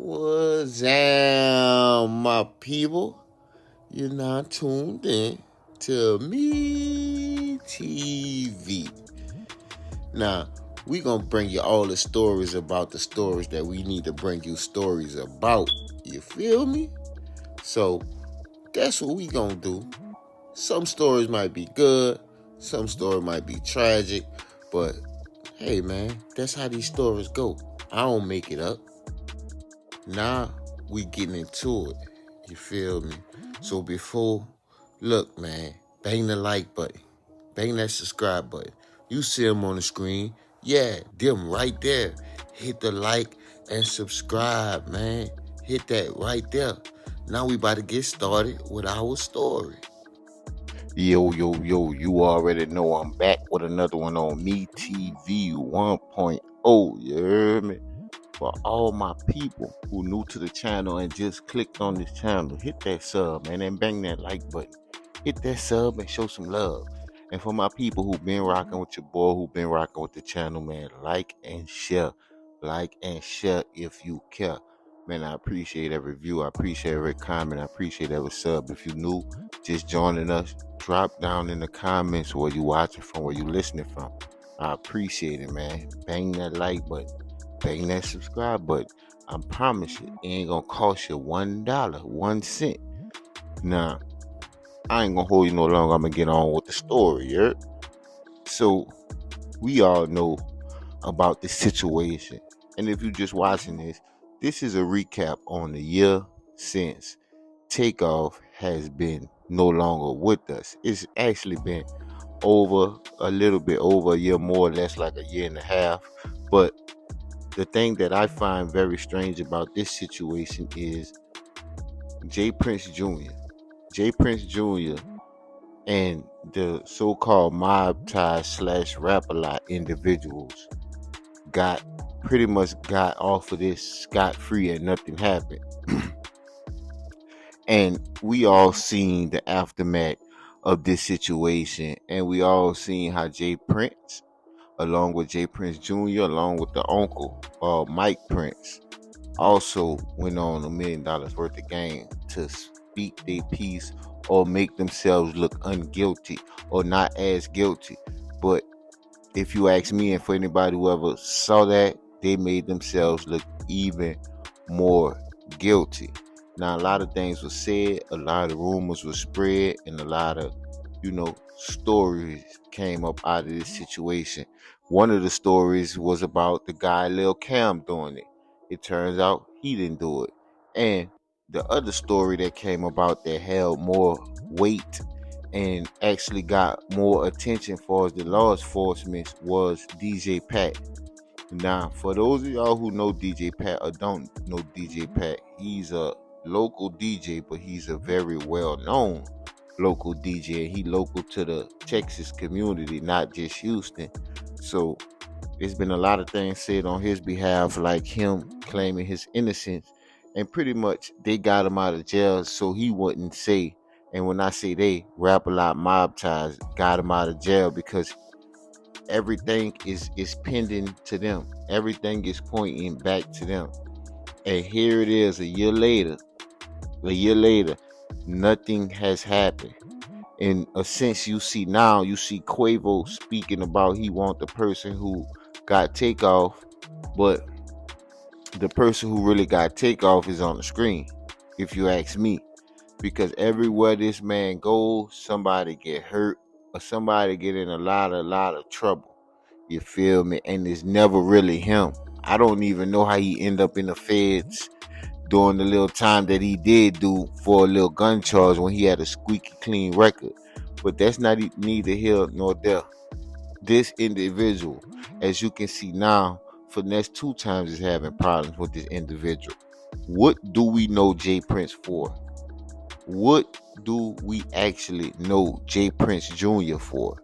What's up, my people? You're not tuned in to me TV. Now, we gonna bring you all the stories about the stories that we need to bring you stories about. You feel me? So that's what we gonna do. Some stories might be good, some stories might be tragic, but hey man, that's how these stories go. I don't make it up. Now we getting into it. You feel me? So look, man, bang the like button, bang that subscribe button. You see them on the screen. Yeah, them right there. Hit the like and subscribe, man. Hit that right there. Now we about to get started with our story. Yo, you already know I'm back with another one on Me TV 1.0. You hear me? For all my people who new to the channel and just clicked on this channel, hit that sub, man, and bang that like button. Hit that sub and show some love. And for my people who been rocking with your boy, who been rocking with the channel, man, like and share. Like and share if you care. Man, I appreciate every view. I appreciate every comment. I appreciate every sub. If you new, just joining us, drop down in the comments where you watching from, where you listening from. I appreciate it, man. Bang that like button. Bang that subscribe button. I promise you, it ain't gonna cost you $1, 1 cent. Now, I ain't gonna hold you no longer. I'm gonna get on with the story, yeah? So, we all know about the situation. And if you're just watching this is a recap on the year since Takeoff has been no longer with us. It's actually been a little bit over a year, more or less like a year and a half. But the thing that I find very strange about this situation is J. Prince Jr. J. Prince Jr. and the so-called mob ties slash rap-a-lot individuals got off of this scot-free and nothing happened. And we all seen the aftermath of this situation, and we all seen how J. Prince, along with J. Prince Jr., along with the uncle, Mike Prince, also went on $1 million worth of game to speak their piece or make themselves look unguilty or not as guilty. But if you ask me, and for anybody who ever saw that, they made themselves look even more guilty. Now, a lot of things were said, a lot of rumors were spread, and a lot of, stories came up out of this situation. One of the stories was about the guy Lil Cam doing it. It turns out he didn't do it. And the other story that came about that held more weight and actually got more attention for the law enforcement was DJ Pat. Now, for those of y'all who know DJ Pat or don't know DJ Pat, he's a local DJ, but he's a very well-known local DJ. He local to the Texas community, not just Houston. So there's been a lot of things said on his behalf, like him claiming his innocence, and pretty much they got him out of jail so he wouldn't say. And when I say they, Rap-A-Lot mob ties got him out of jail because everything is pending to them. Everything is pointing back to them. And here it is, a year later, nothing has happened. In a sense, you see Quavo speaking about he want the person who got Takeoff, but the person who really got Takeoff is on the screen, if you ask me. Because everywhere this man goes, somebody get hurt or somebody get in a lot of trouble. You feel me? And it's never really him. I don't even know how he end up in the feds during the little time that he did do for a little gun charge when he had a squeaky clean record. But that's not neither here nor there. This individual, as you can see now, for the next 2 times is having problems with this individual. What do we know J. Prince for? What do we actually know J. Prince Jr. for?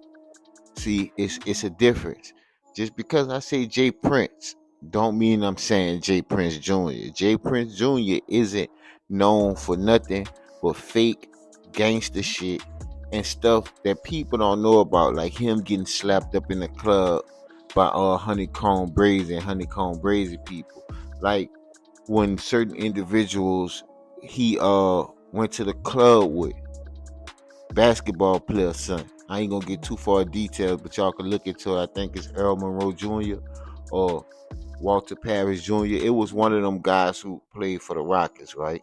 See, it's a difference. Just because I say J. Prince don't mean I'm saying J. Prince Jr. J. Prince Jr. isn't known for nothing but fake gangster shit and stuff that people don't know about, like him getting slapped up in the club by Honeycomb Brazy and Honeycomb Brazy people. Like, when certain individuals he went to the club with, basketball player son. I ain't gonna get too far in details, but y'all can look into it. I think it's Earl Monroe Jr. or Walter Parrish Jr. It was one of them guys who played for the Rockets, right?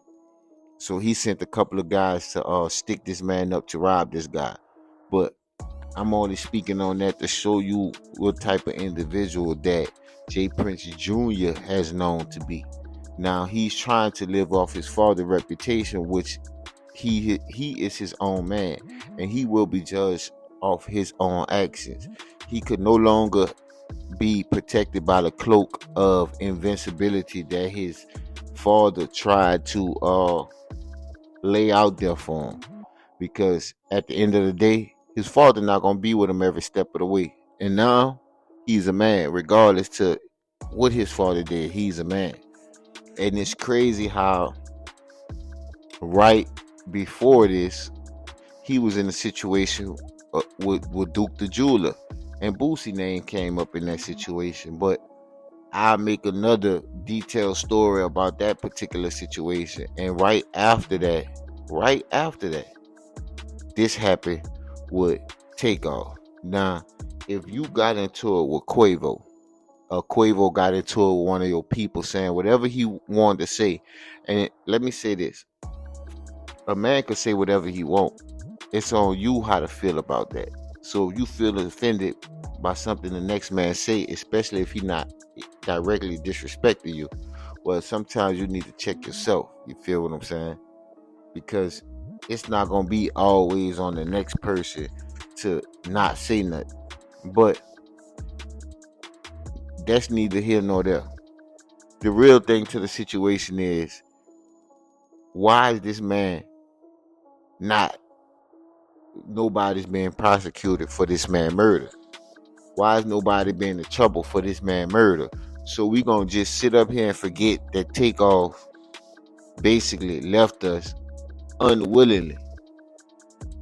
So he sent a couple of guys to stick this man up to rob this guy. But I'm only speaking on that to show you what type of individual that Jay Prince Jr. has known to be. Now he's trying to live off his father's reputation, which he is his own man, and he will be judged off his own actions. He could no longer be protected by the cloak of invincibility that his father tried to lay out there for him. Because at the end of the day, his father not gonna be with him every step of the way. And now he's a man, regardless to what his father did. He's a man, and it's crazy how right before this he was in a situation with Duke the Jeweler, and Boosie name came up in that situation. But I'll make another detailed story about that particular situation. And right after that, this happened with Takeoff. Now, if you got into it with Quavo got into it with one of your people saying whatever he wanted to say, and let me say this: a man can say whatever he want. It's on you how to feel about that. So if you feel offended by something the next man say, especially if he not directly disrespecting you, well, sometimes you need to check yourself. You feel what I'm saying? Because it's not gonna be always on the next person to not say nothing. But that's neither here nor there. The real thing to the situation is, why is this man not, nobody's being prosecuted for this man murder? Why is nobody being in trouble for this man murder? So we gonna just sit up here and forget that Takeoff basically left us unwillingly.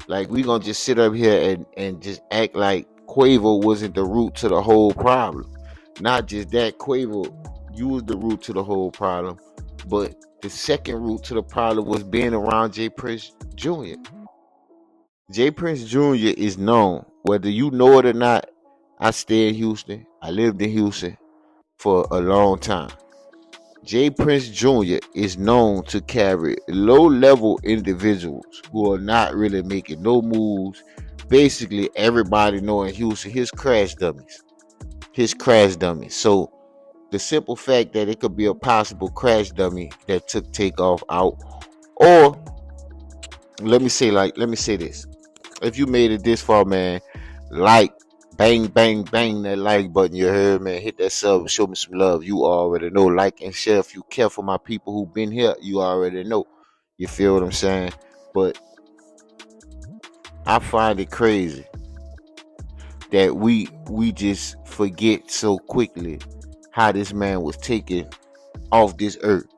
Like, we gonna just sit up here and just act like Quavo wasn't the root to the whole problem. Not just that, Quavo used the root to the whole problem, but the second root to the problem was being around Jay Prince Jr. Jay Prince Jr. is known, whether you know it or not. I stay in Houston. I lived in Houston for a long time. Jay Prince Jr. is known to carry low-level individuals who are not really making no moves. Basically, everybody know in Houston his crash dummies. His crash dummies. So the simple fact that it could be a possible crash dummy that took Takeoff out, or let me say this: if you made it this far, man, like, bang, bang, bang that like button. You heard, man? Hit that sub and show me some love. You already know. Like and share if you care for my people who've been here. You already know. You feel what I'm saying? But I find it crazy that we just forget so quickly how this man was taken off this earth.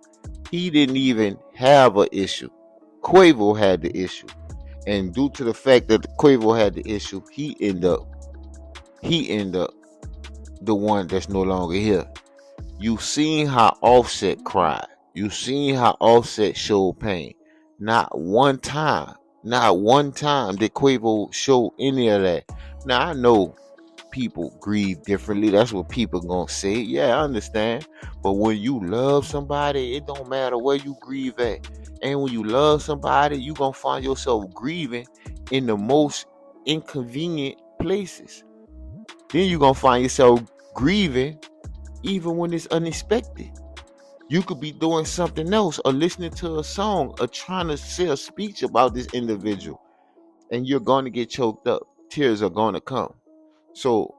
He didn't even have an issue. Quavo had the issue. And due to the fact that Quavo had the issue, he ended up the one that's no longer here. You seen how Offset cried. You seen how Offset showed pain. Not one time did Quavo show any of that. Now, I know people grieve differently. That's what people gonna say. Yeah, I understand. But when you love somebody, it don't matter where you grieve at. And when you love somebody, you gonna find yourself grieving in the most inconvenient places. Then you gonna find yourself grieving even when it's unexpected. You could be doing something else, or listening to a song, or trying to say a speech about this individual, and you're going to get choked up. Tears are going to come. So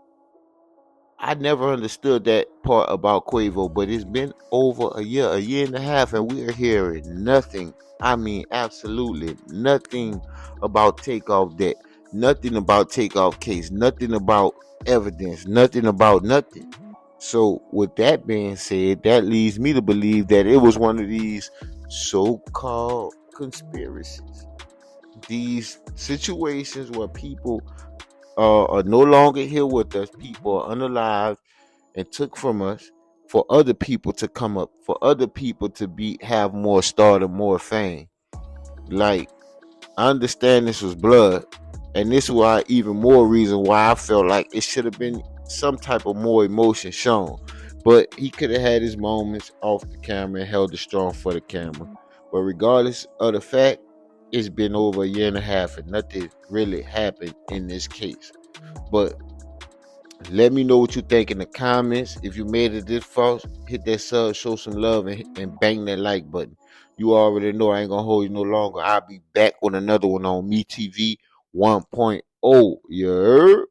I never understood that part about Quavo, but it's been over a year and a half, and we are hearing nothing. I mean, absolutely nothing about Takeoff debt, nothing about Takeoff case, nothing about evidence, nothing about nothing. So, with that being said, that leads me to believe that it was one of these so-called conspiracies, these situations where people are no longer here with us, people are unalive and took from us for other people to come up, for other people to be have more stardom, more fame. Like, I understand this was blood, and this is why even more reason why I felt like it should have been some type of more emotion shown. But he could have had his moments off the camera and held it strong for the camera. But regardless of the fact, it's been over a year and a half and nothing really happened in this case. But let me know what you think in the comments. If you made it this far, hit that sub, show some love, and bang that like button. You already know I ain't gonna hold you no longer. I'll be back with another one on Me TV 1.0. Yeah.